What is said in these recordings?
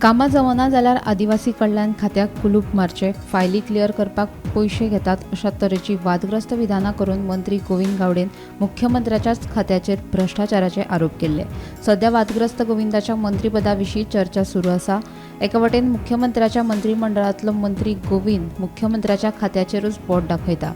कामां जमना जाल्यार आदिवासी कल्याण खात्याक कुलूप मारचे, फायली क्लियर करपाक पयशे घेतात अशा तरेची वादग्रस्त विधानां करून मंत्री गोविंद गावडेन मुख्यमंत्र्याच्याच खात्याचेर भ्रष्टाचाराचे आरोप केले. सध्या वादग्रस्त गोविंदाच्या मंत्रीपदा विशीं चर्चा सुरू आसा. एका वटेन मुख्यमंत्र्याच्या मंत्रिमंडळांतलो मंत्री गोविंद मुख्यमंत्र्याच्या खात्याचेरूच बोट दाखयता,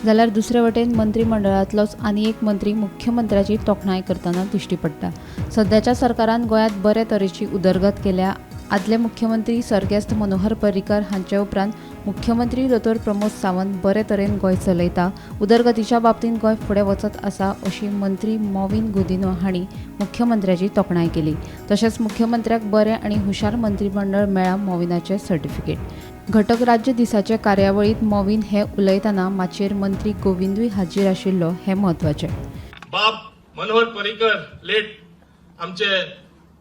जाल्यार दुसरे वटेन मंत्रिमंडळांतलोच आनी एक मंत्री मुख्यमंत्र्याची तोखणाय करतना दिश्टी पडटा. सध्याच्या सरकारान गोंयांत बरे तरेची उदरगत केल्या. आदले मुख्यमंत्री सर्गेस्त मनोहर पर्रीकर हांचे उपरांत मुख्यमंत्री दोतोर प्रमोद सावंत बरे तरेन गोंय चलयता. उदरगतीच्या बाबतींत गोंय फुडें वचत आसा अशी मंत्री मॉविन गुदिन्हो हांणी मुख्यमंत्र्याची तोखणाय केली. तशेंच मुख्यमंत्र्याक बरें आनी हुशार मंत्रिमंडळ मेळ्ळां मॉविनाचें सर्टिफिकेट. घटक राज्य दिसाचे कार्यावळींत मॉविन हे उलयतना माचयेर मंत्री गोविंदूय हाजीर आशिल्लो हें म्हत्वाचें. बाब मनोहर पर्रीकर लेट आमचे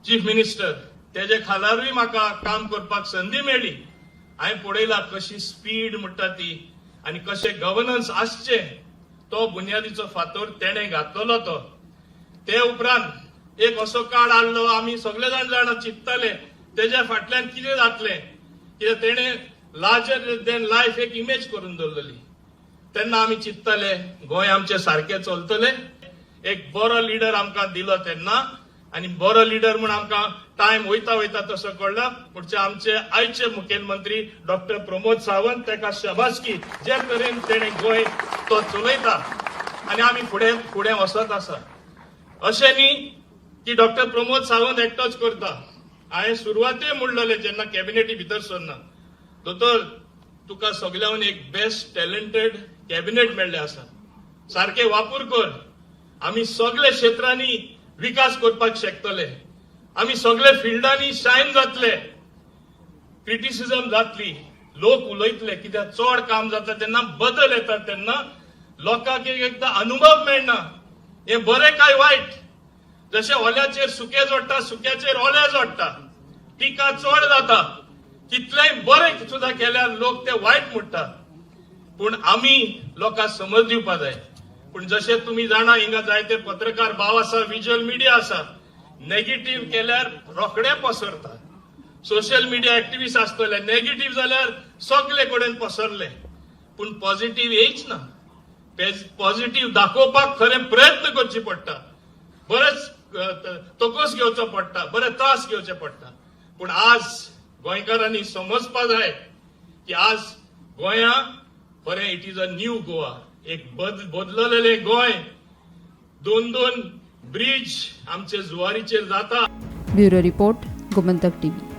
चीफ मिनिस्टर तेजे खालारूय म्हाका काम करपाक संदी मेळ्ळी. हांवें पळयला कशी स्पीड म्हणटा ती आनी कशें गव्हर्नन्स आसचे तो बुनयादीचो फातर तेणें घातलेलो तो. ते उपरांत एक असो काळ आयलो आमी सगळे जाण चिंतताले तेज्या फाटल्यान कितें जातलें, कित्याक तेणें लार्जर देन लायफ एक इमेज करून दवरलेली. तेन्ना आमी चिंतताले गोंय आमचें सारकें चलतलें. एक बरो लिडर आमकां दिलो तेन्ना आनी बरो लिडर म्हूण आमकां टायम वयता वयता तसो कळ्ळा. पुढचे आमचे आयचे मुखेलमंत्री डॉक्टर प्रमोद सावंत ताका शाबासकी, जे तरेन तेणें गोंय तो चलयता आनी आमी फुडें वचत आसा. अशें न्ही की डॉक्टर प्रमोद सावंत एकटोच करता. हांवें सुरवाते म्हणलेलें जेन्ना कॅबिनेटी भितर सरना, दोतोर तुका सगळ्यांनी एक बेस्ट टॅलेंटेड कॅबिनेट मेळ्ळें आसा, सारकें वापर कर. आमी सगळे क्षेत्रांनी विकास करपाक शकतले, आमी सगळे फिल्डांनी शायन जातले. क्रिटिसिजम जातली, लोक उलयतले, कित्याक चड काम जाता तेन्ना बदल येता तेन्ना लोकांक एकदां अनुभव मेळना हें बरें काय वायट. जशें ओल्याचेर सुकें जोडटा, सुक्याचेर ओलें जोडटा, टिका चड जाता. कितलेंय बरें सुद्दां केल्यार लोक ते वायट म्हणटा. पूण आमी लोकांक समज दिवपा जाय. पूण जशें तुमी जाणा हिंगा जायते पत्रकार भाव आसा, विज्युअल मिडिया आसा, नेगेटिव्ह केल्यार रोखडे पसरता. सोशल मिडिया एक्टिव्हिस्ट आसतले, नेगेटिव्ह जाल्यार सगळे कडेन पसरले. पूण पॉझिटिव्ह येयच ना. पॉझिटिव्ह दाखोवपाक खरें प्रयत्न करचे पडटा, बरेच तोकोस घेवचो पडटा, बरे त्रास घेवचे पडटा. पूण आज गोंयकारांनी समजपा जाय की आज गोंया खरें it is a new Goa, एक बदललेलें गोंय. दोन ब्रिज आमचे जुवारीचेर जाता. Bureau report, Gomantak TV.